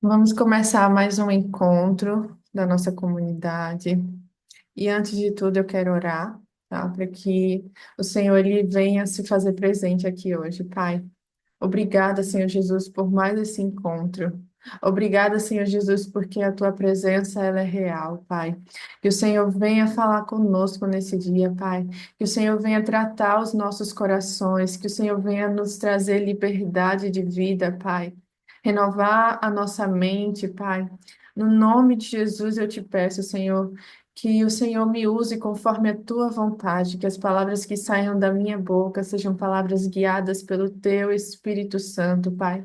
Vamos começar mais um encontro da nossa comunidade. E antes de tudo, eu quero orar, tá? Para que o Senhor ele venha se fazer presente aqui hoje, Pai. Obrigada, Senhor Jesus, por mais esse encontro. Obrigada, Senhor Jesus, porque a tua presença ela é real, Pai. Que o Senhor venha falar conosco nesse dia, Pai. Que o Senhor venha tratar os nossos corações, que o Senhor venha nos trazer liberdade de vida, Pai. Renovar a nossa mente, Pai. No nome de Jesus eu te peço, Senhor, que o Senhor me use conforme a tua vontade, que as palavras que saiam da minha boca sejam palavras guiadas pelo teu Espírito Santo, Pai.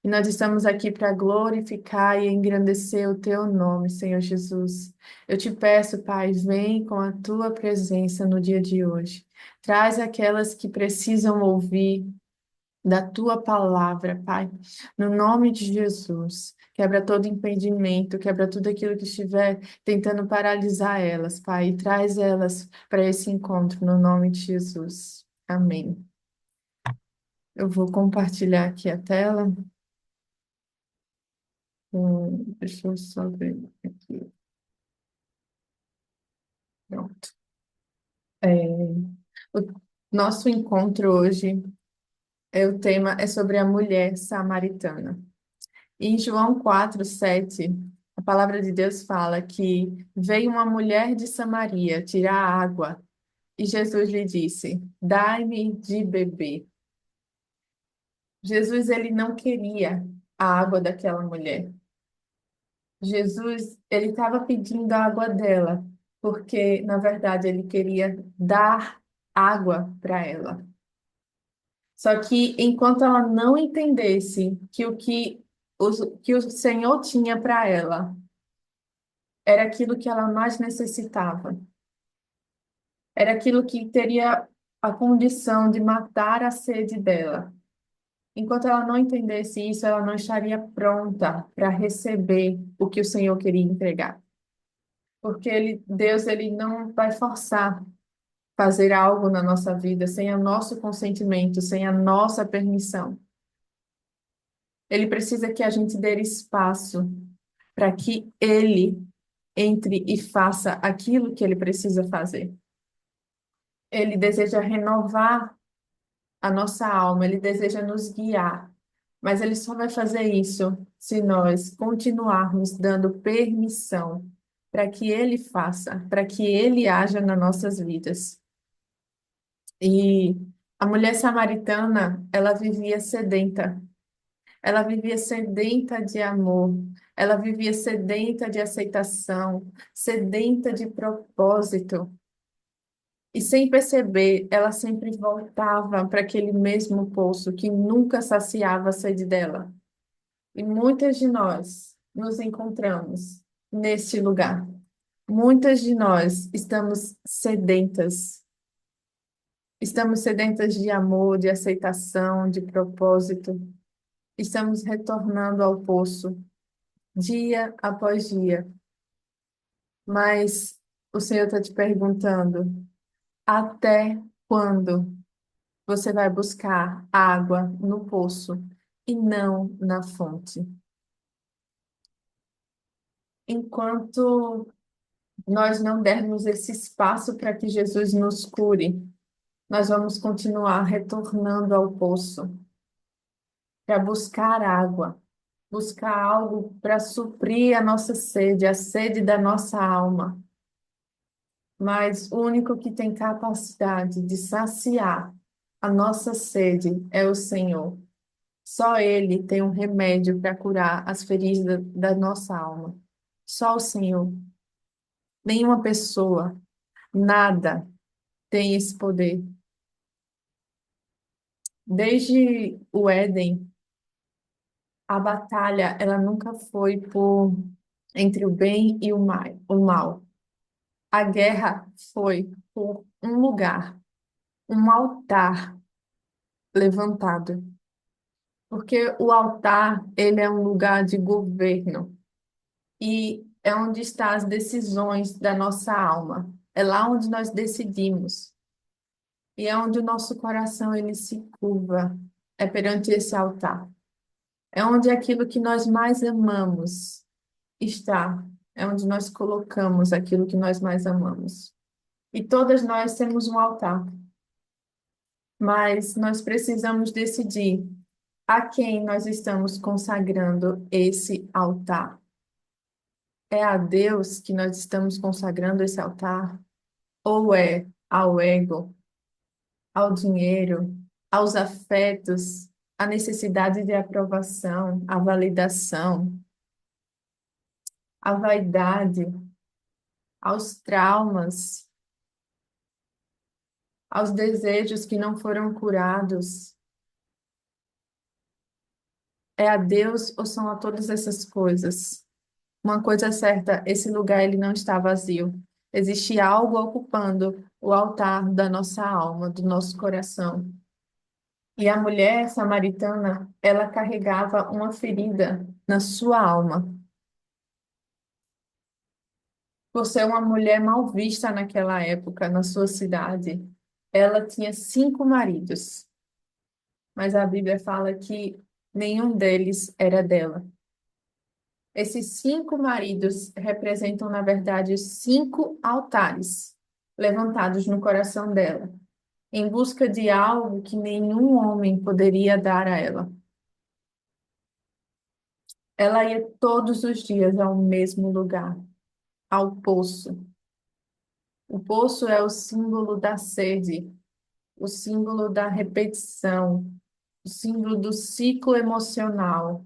E nós estamos aqui para glorificar e engrandecer o teu nome, Senhor Jesus. Eu te peço, Pai, vem com a tua presença no dia de hoje. Traz aquelas que precisam ouvir da tua palavra, Pai, no nome de Jesus. Quebra todo impedimento, quebra tudo aquilo que estiver tentando paralisar elas, Pai, e traz elas para esse encontro, no nome de Jesus. Amém. Eu vou compartilhar aqui a tela. Deixa eu só ver aqui. Pronto. O nosso encontro hoje, o tema é sobre a mulher samaritana. Em João 4:7, a palavra de Deus fala que veio uma mulher de Samaria tirar água e Jesus lhe disse: Dai-me de beber. Jesus ele não queria a água daquela mulher. Jesus ele estava pedindo a água dela porque na verdade ele queria dar água para ela. Só que enquanto ela não entendesse que o Senhor tinha para ela era aquilo que ela mais necessitava. Era aquilo que teria a condição de matar a sede dela. Enquanto ela não entendesse isso, ela não estaria pronta para receber o que o Senhor queria entregar. Porque Deus, ele não vai forçar fazer algo na nossa vida sem o nosso consentimento, sem a nossa permissão. Ele precisa que a gente dê espaço para que ele entre e faça aquilo que ele precisa fazer. Ele deseja renovar a nossa alma, ele deseja nos guiar, mas ele só vai fazer isso se nós continuarmos dando permissão para que ele faça, para que ele haja nas nossas vidas. E a mulher samaritana, ela vivia sedenta de amor, ela vivia sedenta de aceitação, sedenta de propósito. E sem perceber, ela sempre voltava para aquele mesmo poço que nunca saciava a sede dela. E muitas de nós nos encontramos neste lugar. Muitas de nós estamos sedentas. Estamos sedentas de amor, de aceitação, de propósito. Estamos retornando ao poço dia após dia. Mas o Senhor está te perguntando: até quando você vai buscar água no poço e não na fonte? Enquanto nós não dermos esse espaço para que Jesus nos cure, nós vamos continuar retornando ao poço para buscar água, buscar algo para suprir a nossa sede, a sede da nossa alma. Mas o único que tem capacidade de saciar a nossa sede é o Senhor. Só Ele tem um remédio para curar as feridas da nossa alma. Só o Senhor. Nenhuma pessoa, nada tem esse poder. Desde o Éden, a batalha, ela nunca foi por entre o bem e o mal. A guerra foi por um lugar, um altar levantado. Porque o altar, ele é um lugar de governo e é onde estão as decisões da nossa alma. É lá onde nós decidimos. E é onde o nosso coração ele se curva. É perante esse altar. É onde aquilo que nós mais amamos está. É onde nós colocamos aquilo que nós mais amamos. E todas nós temos um altar, mas nós precisamos decidir a quem nós estamos consagrando esse altar. É a Deus que nós estamos consagrando esse altar? Ou é ao ego, ao dinheiro, aos afetos, à necessidade de aprovação, à validação, à vaidade, aos traumas, aos desejos que não foram curados? É a Deus ou são a todas essas coisas? Uma coisa é certa, esse lugar ele não está vazio. Existe algo ocupando o altar da nossa alma, do nosso coração. E a mulher samaritana, ela carregava uma ferida na sua alma. Por ser uma mulher mal vista naquela época, na sua cidade, ela tinha 5 maridos, mas a Bíblia fala que nenhum deles era dela. Esses 5 maridos representam, na verdade, os 5 altares levantados no coração dela, em busca de algo que nenhum homem poderia dar a ela. Ela ia todos os dias ao mesmo lugar, ao poço. O poço é o símbolo da sede, o símbolo da repetição, o símbolo do ciclo emocional,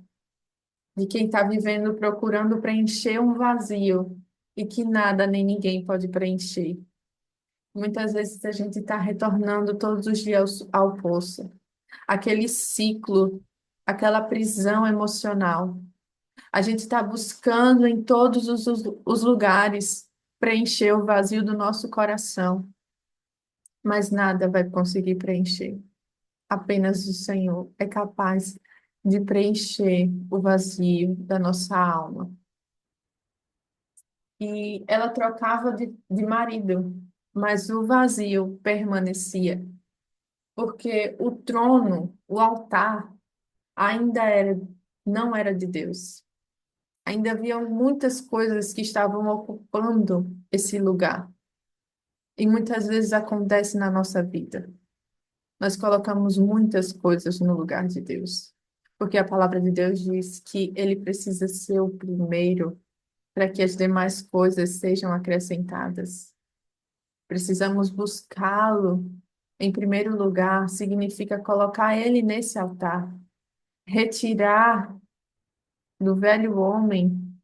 de quem está vivendo procurando preencher um vazio e que nada nem ninguém pode preencher. Muitas vezes a gente está retornando todos os dias ao poço, aquele ciclo, aquela prisão emocional. A gente está buscando em todos os lugares preencher o vazio do nosso coração, mas nada vai conseguir preencher. Apenas o Senhor é capaz de preencher o vazio da nossa alma. E ela trocava de marido, mas o vazio permanecia, porque o trono, o altar, ainda era, não era de Deus. Ainda havia muitas coisas que estavam ocupando esse lugar. E muitas vezes acontece na nossa vida. Nós colocamos muitas coisas no lugar de Deus. Porque a palavra de Deus diz que ele precisa ser o primeiro para que as demais coisas sejam acrescentadas. Precisamos buscá-lo em primeiro lugar, significa colocar ele nesse altar, retirar do velho homem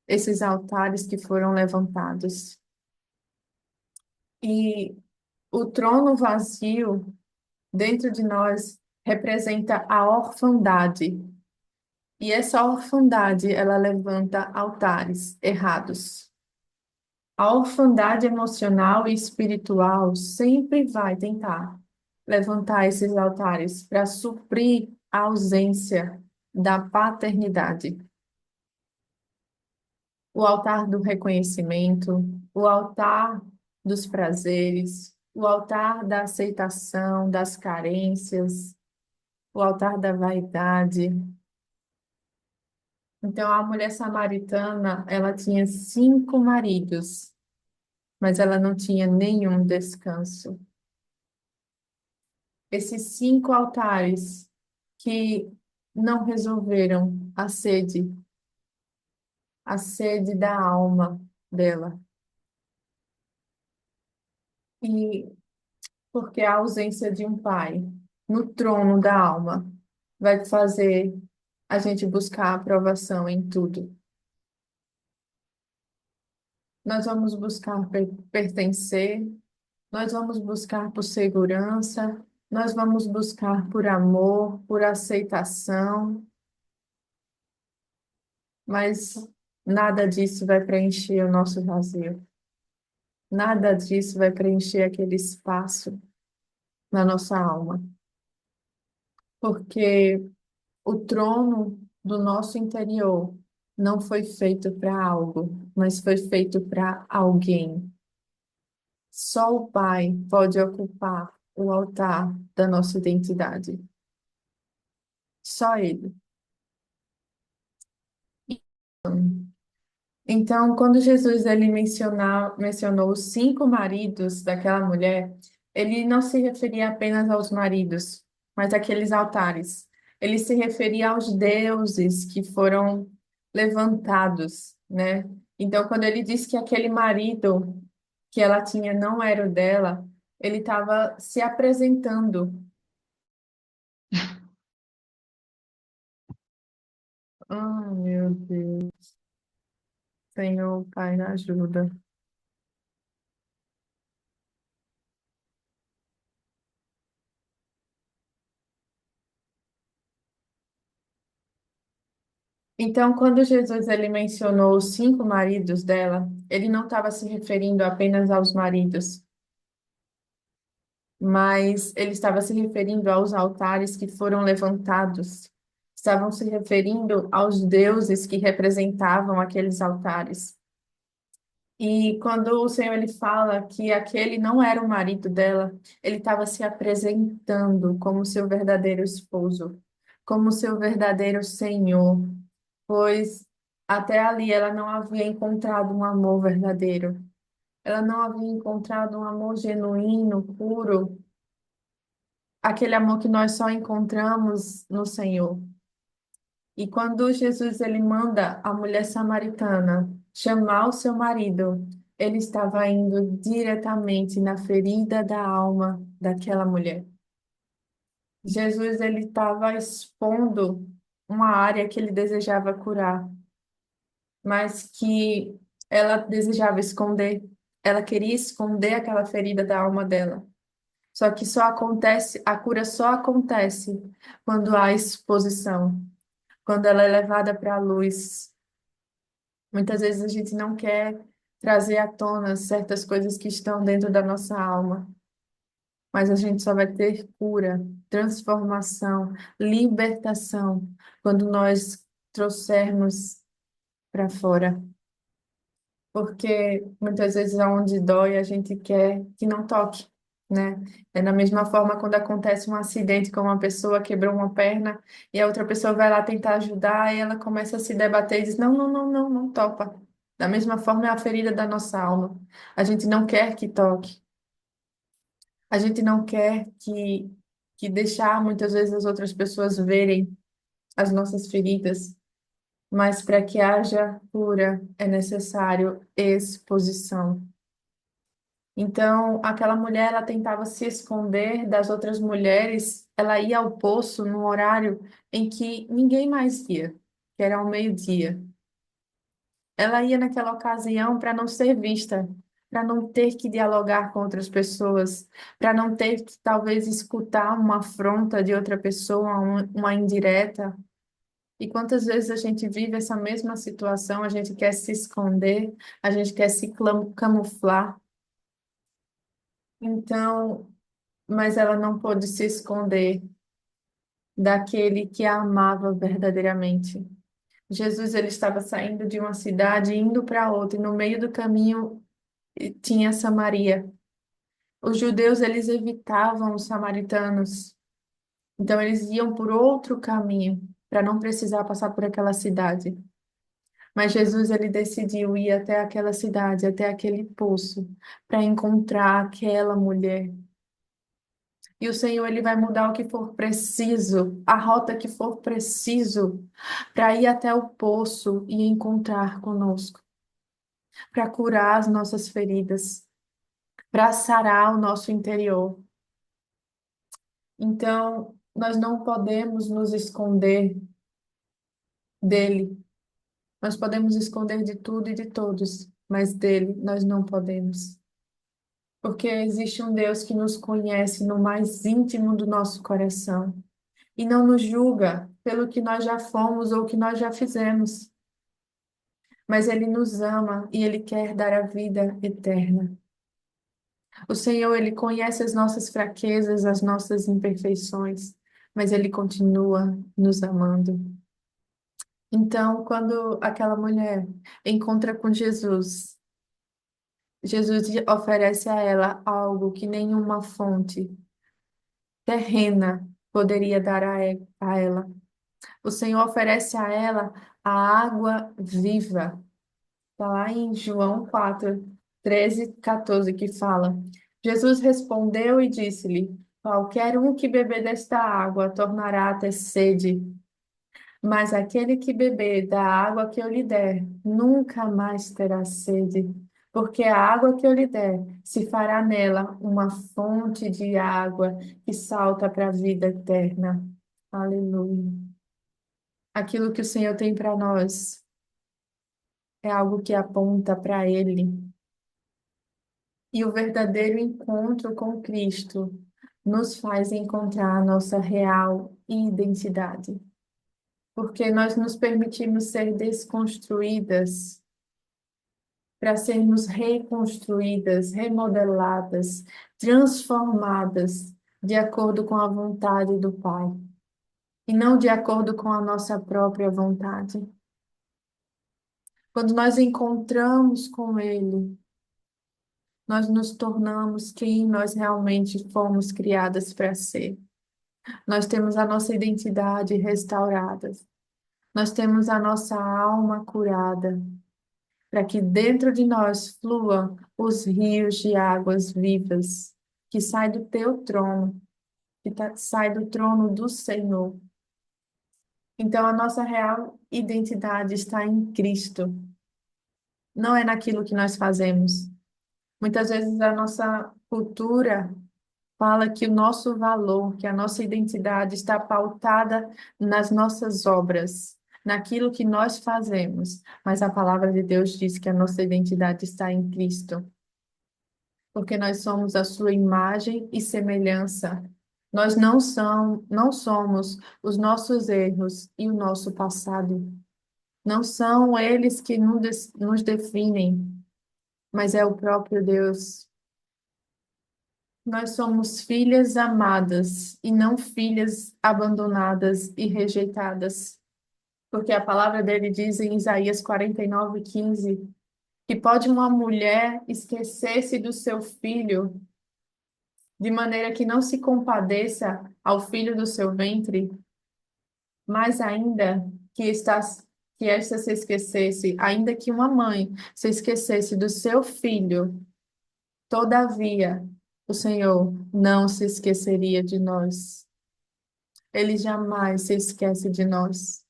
esses altares que foram levantados. E o trono vazio dentro de nós representa a orfandade. E essa orfandade, ela levanta altares errados. A orfandade emocional e espiritual sempre vai tentar levantar esses altares para suprir a ausência da paternidade. O altar do reconhecimento, o altar dos prazeres, o altar da aceitação das carências, o altar da vaidade. Então, a mulher samaritana, ela tinha 5 maridos, mas ela não tinha nenhum descanso. Esses 5 altares que não resolveram a sede da alma dela. E porque a ausência de um pai no trono da alma vai fazer a gente buscar aprovação em tudo. Nós vamos buscar pertencer, nós vamos buscar por segurança, nós vamos buscar por amor, por aceitação, mas nada disso vai preencher o nosso vazio. Nada disso vai preencher aquele espaço na nossa alma, porque o trono do nosso interior não foi feito para algo, mas foi feito para alguém. Só o Pai pode ocupar o altar da nossa identidade. só ele. Então, quando Jesus ele mencionou os 5 maridos daquela mulher, ele não se referia apenas aos maridos, mas àqueles altares. Ele se referia aos deuses que foram levantados, né? Então, quando ele disse que aquele marido que ela tinha não era o dela, ele estava se apresentando. Ah, meu Deus, Senhor, Pai, ajuda. Então, quando Jesus ele mencionou os 5 maridos dela, ele não estava se referindo apenas aos maridos, mas ele estava se referindo aos altares que foram levantados. Estavam se referindo aos deuses que representavam aqueles altares. E quando o Senhor ele fala que aquele não era o marido dela, ele estava se apresentando como seu verdadeiro esposo, como seu verdadeiro Senhor, pois até ali ela não havia encontrado um amor verdadeiro. Ela não havia encontrado um amor genuíno, puro, aquele amor que nós só encontramos no Senhor. E quando Jesus ele manda a mulher samaritana chamar o seu marido, ele estava indo diretamente na ferida da alma daquela mulher. Jesus ele estava expondo uma área que ele desejava curar, mas que ela desejava esconder. Ela queria esconder aquela ferida da alma dela. Só que só acontece, a cura só acontece quando há exposição, quando ela é levada para a luz. Muitas vezes a gente não quer trazer à tona certas coisas que estão dentro da nossa alma, mas a gente só vai ter cura, transformação, libertação quando nós trouxermos para fora. Porque muitas vezes aonde dói a gente quer que não toque, né? É da mesma forma quando acontece um acidente com uma pessoa quebrou uma perna e a outra pessoa vai lá tentar ajudar e ela começa a se debater e diz, não, não, não, não, não topa. Da mesma forma é a ferida da nossa alma. A gente não quer que toque. A gente não quer que deixar muitas vezes as outras pessoas verem as nossas feridas, mas para que haja cura é necessário exposição. Então, aquela mulher, ela tentava se esconder das outras mulheres, ela ia ao poço num horário em que ninguém mais ia, que era ao meio-dia. Ela ia naquela ocasião para não ser vista, para não ter que dialogar com outras pessoas, para não ter que talvez escutar uma afronta de outra pessoa, uma indireta. E quantas vezes a gente vive essa mesma situação, a gente quer se esconder, a gente quer se camuflar. Então, mas ela não pôde se esconder daquele que a amava verdadeiramente. Jesus ele estava saindo de uma cidade e indo para outra, e no meio do caminho tinha Samaria. Os judeus eles evitavam os samaritanos, então eles iam por outro caminho para não precisar passar por aquela cidade. Mas Jesus ele decidiu ir até aquela cidade, até aquele poço, para encontrar aquela mulher. E o Senhor, ele vai mudar o que for preciso, a rota que for preciso, para ir até o poço e encontrar conosco, para curar as nossas feridas, para sarar o nosso interior. Então, nós não podemos nos esconder dele. Nós podemos esconder de tudo e de todos, mas dele nós não podemos. Porque existe um Deus que nos conhece no mais íntimo do nosso coração e não nos julga pelo que nós já fomos ou que nós já fizemos, mas Ele nos ama e Ele quer dar a vida eterna. O Senhor, Ele conhece as nossas fraquezas, as nossas imperfeições, mas Ele continua nos amando. Então, quando aquela mulher encontra com Jesus, Jesus oferece a ela algo que nenhuma fonte terrena poderia dar a ela. O Senhor oferece a ela a água viva. Está lá em João 4, 13, 14, que fala: Jesus respondeu e disse-lhe: qualquer um que beber desta água tornará a ter sede, mas aquele que beber da água que eu lhe der nunca mais terá sede, porque a água que eu lhe der se fará nela uma fonte de água que salta para a vida eterna. Aleluia. Aquilo que o Senhor tem para nós é algo que aponta para Ele. E o verdadeiro encontro com Cristo nos faz encontrar a nossa real identidade, porque nós nos permitimos ser desconstruídas para sermos reconstruídas, remodeladas, transformadas de acordo com a vontade do Pai, e não de acordo com a nossa própria vontade. Quando nós encontramos com Ele, nós nos tornamos quem nós realmente fomos criadas para ser. Nós temos a nossa identidade restaurada. Nós temos a nossa alma curada, para que dentro de nós fluam os rios de águas vivas, que sai do teu trono, sai do trono do Senhor. Então, a nossa real identidade está em Cristo, não é naquilo que nós fazemos. Muitas vezes a nossa cultura fala que o nosso valor, que a nossa identidade está pautada nas nossas obras, naquilo que nós fazemos. Mas a palavra de Deus diz que a nossa identidade está em Cristo, porque nós somos a sua imagem e semelhança. Nós não somos os nossos erros e o nosso passado. Não são eles que nos definem, mas é o próprio Deus. Nós somos filhas amadas e não filhas abandonadas e rejeitadas. Porque a palavra dele diz em Isaías 49:15 que pode uma mulher esquecer-se do seu filho de maneira que não se compadeça ao filho do seu ventre, mais ainda que está que esta se esquecesse, ainda que uma mãe se esquecesse do seu filho. Todavia, o Senhor não se esqueceria de nós. Ele jamais se esquece de nós.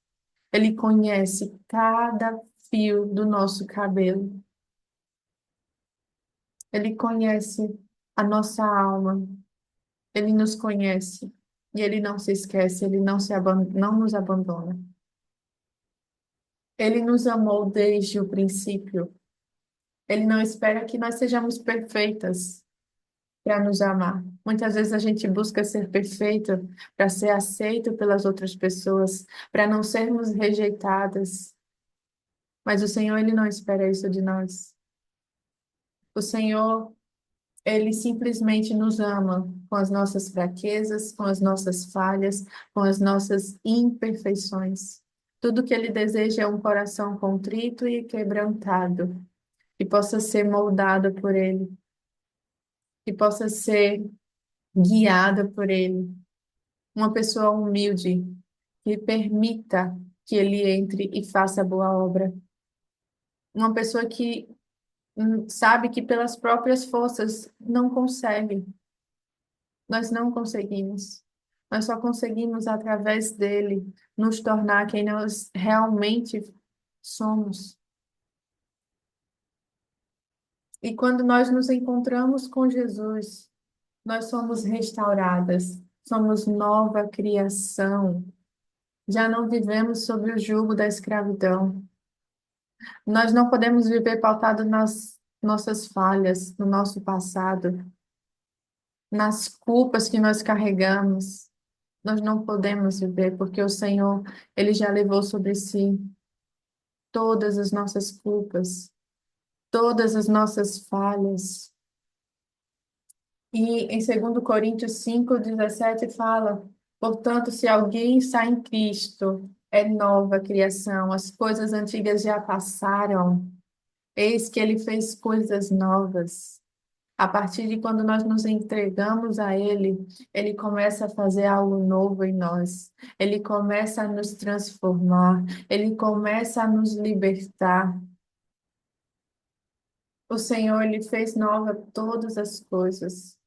Ele conhece cada fio do nosso cabelo. Ele conhece a nossa alma. Ele nos conhece. E ele não se esquece, ele não nos abandona. Ele nos amou desde o princípio. Ele não espera que nós sejamos perfeitas para nos amar. Muitas vezes a gente busca ser perfeito para ser aceito pelas outras pessoas, para não sermos rejeitadas. Mas o Senhor, ele não espera isso de nós. O Senhor, ele simplesmente nos ama com as nossas fraquezas, com as nossas falhas, com as nossas imperfeições. Tudo que ele deseja é um coração contrito e quebrantado, que possa ser moldado por ele, que possa ser guiada por ele. Uma pessoa humilde, que permita que ele entre e faça a boa obra. Uma pessoa que sabe que pelas próprias forças não consegue. Nós não conseguimos. Nós só conseguimos através dele nos tornar quem nós realmente somos. E quando nós nos encontramos com Jesus, nós somos restauradas, somos nova criação. Já não vivemos sob o jugo da escravidão. Nós não podemos viver pautado nas nossas falhas, no nosso passado, nas culpas que nós carregamos. Nós não podemos viver porque o Senhor, ele já levou sobre si todas as nossas culpas, todas as nossas falhas. E em 2 Coríntios 5:17 fala: portanto, se alguém está em Cristo, é nova criação, as coisas antigas já passaram, eis que ele fez coisas novas. A partir de quando nós nos entregamos a Ele, Ele começa a fazer algo novo em nós. Ele começa a nos transformar. Ele começa a nos libertar. O Senhor, Ele fez nova todas as coisas.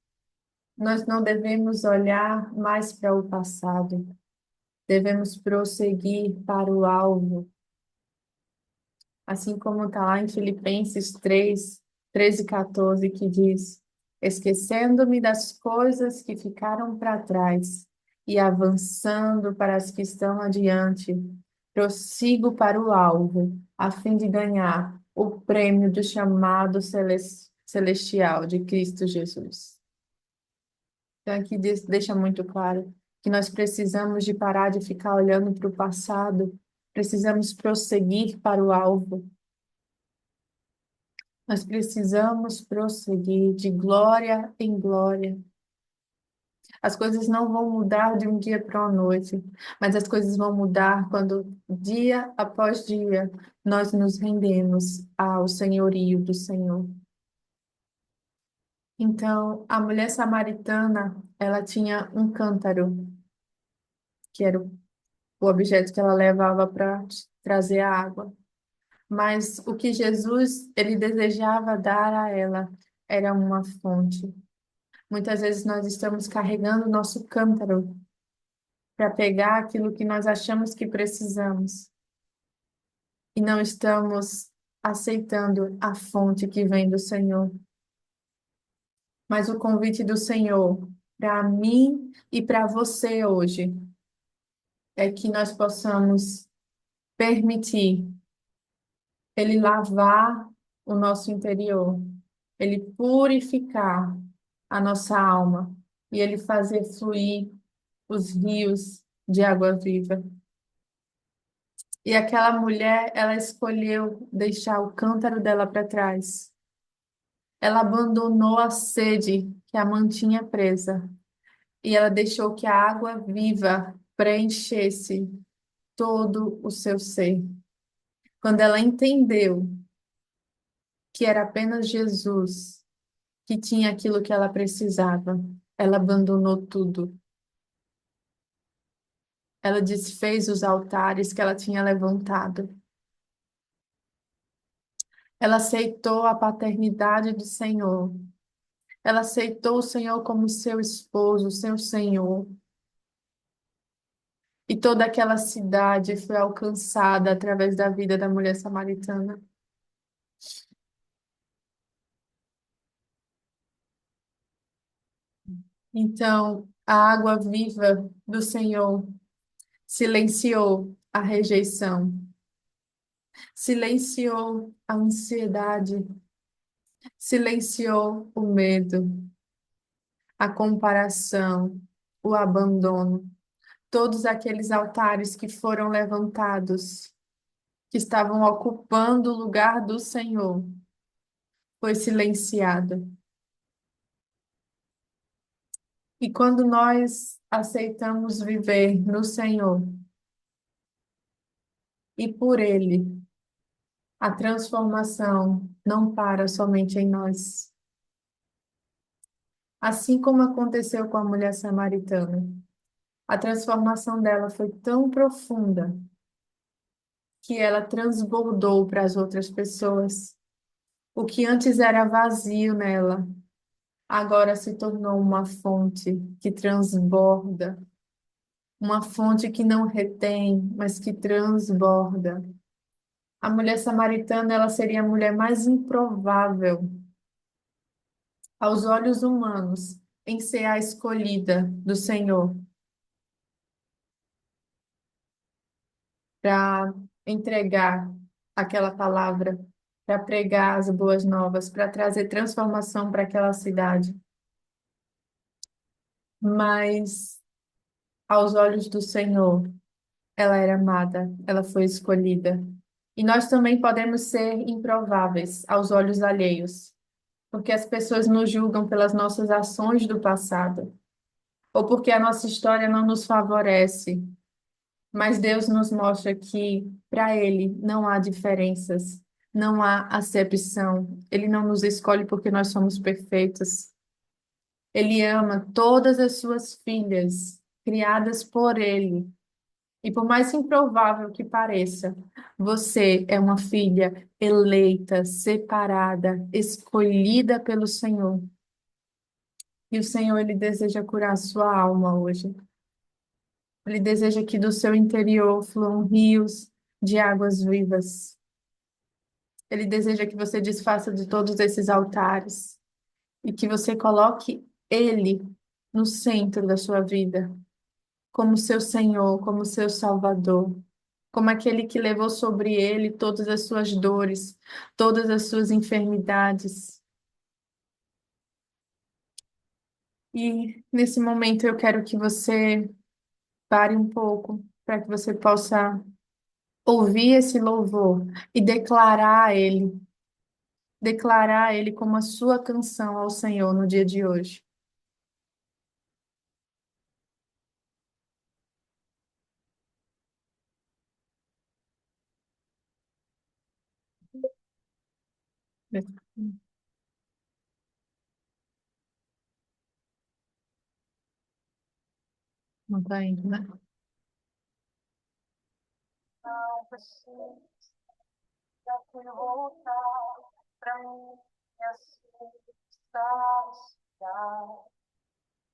Nós não devemos olhar mais para o passado. Devemos prosseguir para o alvo. Assim como está lá em Filipenses 3, 13 e 14, que diz: esquecendo-me das coisas que ficaram para trás e avançando para as que estão adiante, prossigo para o alvo, a fim de ganhar o prêmio do chamado celestial de Cristo Jesus. Então, aqui deixa muito claro que nós precisamos de parar de ficar olhando para o passado, precisamos prosseguir para o alvo. Nós precisamos prosseguir de glória em glória. As coisas não vão mudar de um dia para a noite, mas as coisas vão mudar quando, dia após dia, nós nos rendemos ao senhorio do Senhor. Então, a mulher samaritana, ela tinha um cântaro, que era o objeto que ela levava para trazer a água. Mas o que Jesus, ele desejava dar a ela era uma fonte. Muitas vezes nós estamos carregando o nosso cântaro para pegar aquilo que nós achamos que precisamos e não estamos aceitando a fonte que vem do Senhor. Mas o convite do Senhor para mim e para você hoje é que nós possamos permitir Ele lavar o nosso interior, Ele purificar a nossa alma e Ele fazer fluir os rios de água viva. E aquela mulher, ela escolheu deixar o cântaro dela para trás. Ela abandonou a sede que a mantinha presa e ela deixou que a água viva preenchesse todo o seu ser. Quando ela entendeu que era apenas Jesus que tinha aquilo que ela precisava, ela abandonou tudo. Ela desfez os altares que ela tinha levantado. Ela aceitou a paternidade do Senhor. Ela aceitou o Senhor como seu esposo, seu Senhor. E toda aquela cidade foi alcançada através da vida da mulher samaritana. Então, a água viva do Senhor silenciou a rejeição, silenciou a ansiedade, silenciou o medo, a comparação, o abandono. Todos aqueles altares que foram levantados, que estavam ocupando o lugar do Senhor, foi silenciado. E quando nós aceitamos viver no Senhor e por Ele, a transformação não para somente em nós. Assim como aconteceu com a mulher samaritana, a transformação dela foi tão profunda que ela transbordou para as outras pessoas. O que antes era vazio nela, agora se tornou uma fonte que transborda, uma fonte que não retém, mas que transborda. A mulher samaritana, ela seria a mulher mais improvável aos olhos humanos em ser a escolhida do Senhor para entregar aquela palavra, para pregar as boas novas, para trazer transformação para aquela cidade. Mas aos olhos do Senhor, ela era amada, ela foi escolhida. E nós também podemos ser improváveis aos olhos alheios, porque as pessoas nos julgam pelas nossas ações do passado, ou porque a nossa história não nos favorece. Mas Deus nos mostra que para Ele não há diferenças. não há acepção. Ele não nos escolhe porque nós somos perfeitos. Ele ama todas as suas filhas, criadas por ele. E por mais improvável que pareça, você é uma filha eleita, separada, escolhida pelo Senhor. E o Senhor, ele deseja curar a sua alma hoje. Ele deseja que do seu interior fluam rios de águas vivas. Ele deseja que você desfaça de todos esses altares e que você coloque ele no centro da sua vida, como seu Senhor, como seu Salvador, como aquele que levou sobre ele todas as suas dores, todas as suas enfermidades. E nesse momento eu quero que você pare um pouco, para que você possa ouvir esse louvor e declarar ele como a sua canção ao Senhor no dia de hoje. Não tá indo, né? Não preciso te voltar pra mim, assim está.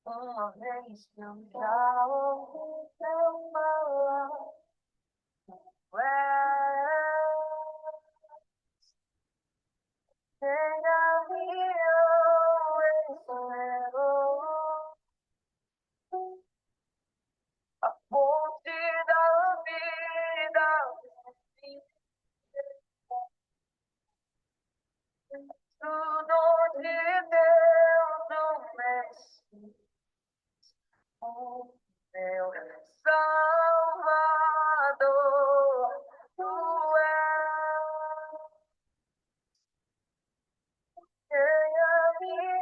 Uma vez que eu já ouvi teu falar, a fonte da vida, tudo de Deus, o Messi, o meu Salvador, tu és quem a mim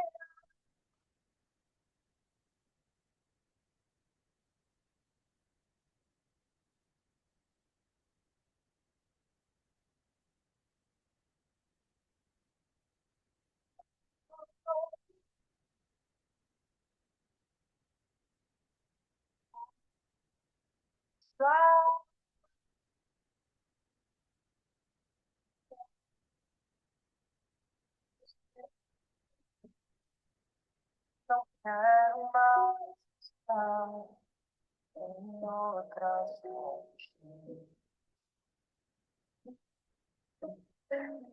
salva, não quero mais estar em outra sorte.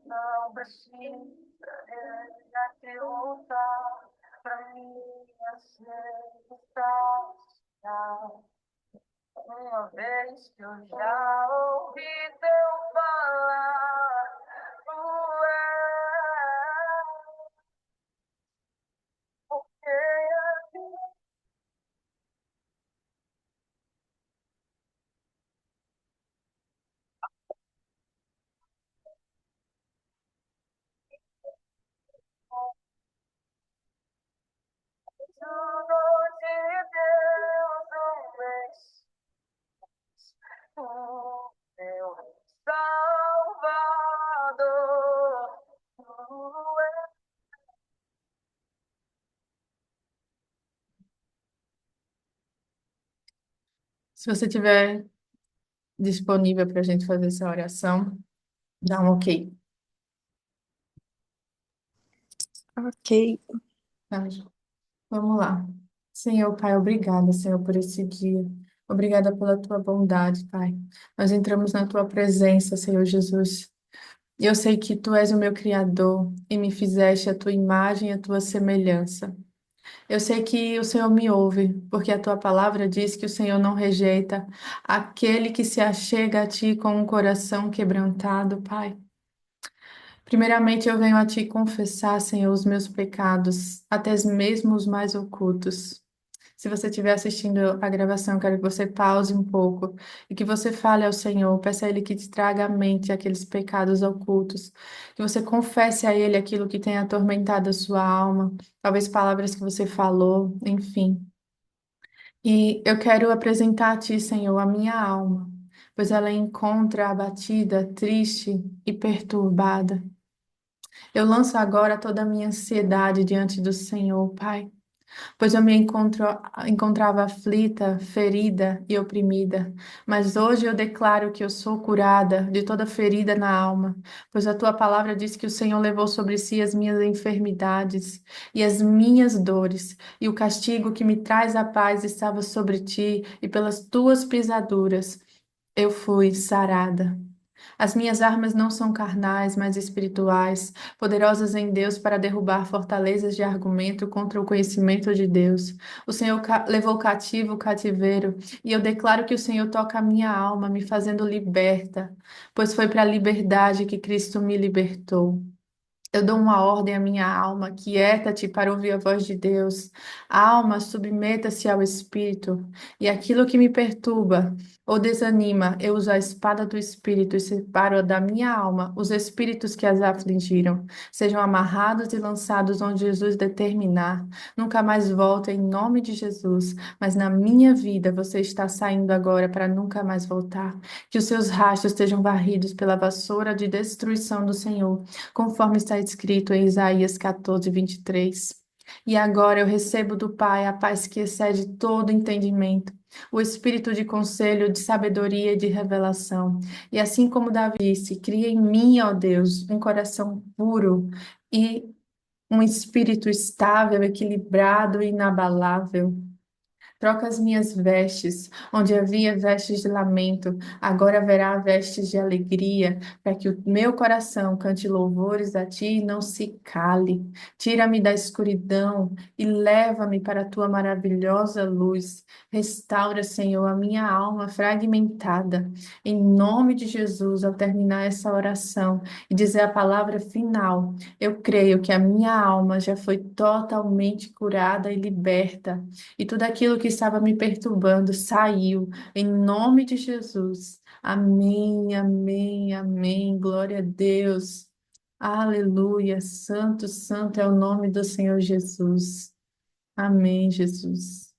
Não precisa te voltar pra mim aceitar. Uma vez que eu já ouvi teu falar, tu és porque assim tudo de Deus um és o meu Salvador. Tu és. Se você tiver disponível para a gente fazer essa oração, dá um ok. Ok. Tá? Vamos lá. Senhor, Pai, obrigada, Senhor, por esse dia. Obrigada pela tua bondade, Pai. Nós entramos na tua presença, Senhor Jesus. E eu sei que tu és o meu Criador e me fizeste a tua imagem e a tua semelhança. Eu sei que o Senhor me ouve, porque a tua palavra diz que o Senhor não rejeita aquele que se achega a ti com um coração quebrantado, Pai. Primeiramente, eu venho a ti confessar, Senhor, os meus pecados, até mesmo os mais ocultos. Se você estiver assistindo a gravação, eu quero que você pause um pouco e que você fale ao Senhor, peça a Ele que te traga à mente aqueles pecados ocultos, que você confesse a Ele aquilo que tem atormentado a sua alma, talvez palavras que você falou, enfim. E eu quero apresentar a Ti, Senhor, a minha alma, pois ela encontra abatida, triste e perturbada. Eu lanço agora toda a minha ansiedade diante do Senhor, Pai, pois eu me encontrava aflita, ferida e oprimida. Mas hoje eu declaro que eu sou curada de toda ferida na alma, pois a tua palavra diz que o Senhor levou sobre si as minhas enfermidades e as minhas dores, e o castigo que me traz a paz estava sobre ti, e pelas tuas pisaduras eu fui sarada. As minhas armas não são carnais, mas espirituais, poderosas em Deus para derrubar fortalezas de argumento contra o conhecimento de Deus. O Senhor levou cativo o cativeiro, e eu declaro que o Senhor toca a minha alma, me fazendo liberta, pois foi para a liberdade que Cristo me libertou. Eu dou uma ordem à minha alma, quieta-te para ouvir a voz de Deus. Alma, submeta-se ao Espírito. E aquilo que me perturba ou desanima, eu uso a espada do Espírito e separo da minha alma os espíritos que as afligiram. Sejam amarrados e lançados onde Jesus determinar. Nunca mais voltem em nome de Jesus. Mas na minha vida você está saindo agora para nunca mais voltar. Que os seus rastros estejam varridos pela vassoura de destruição do Senhor, conforme está escrito em Isaías 14, 23. E agora eu recebo do Pai a paz que excede todo entendimento, o espírito de conselho, de sabedoria e de revelação. E assim como Davi disse, cria em mim, ó Deus, um coração puro e um espírito estável, equilibrado e inabalável. Troca as minhas vestes, onde havia vestes de lamento, agora haverá vestes de alegria, para que o meu coração cante louvores a ti e não se cale. Tira-me da escuridão e leva-me para a tua maravilhosa luz. Restaura, Senhor, a minha alma fragmentada. Em nome de Jesus, ao terminar essa oração e dizer a palavra final, eu creio que a minha alma já foi totalmente curada e liberta e tudo aquilo que estava me perturbando saiu, em nome de Jesus. Amém, amém, amém. Glória a Deus. Aleluia. Santo, santo é o nome do Senhor Jesus. Amém, Jesus.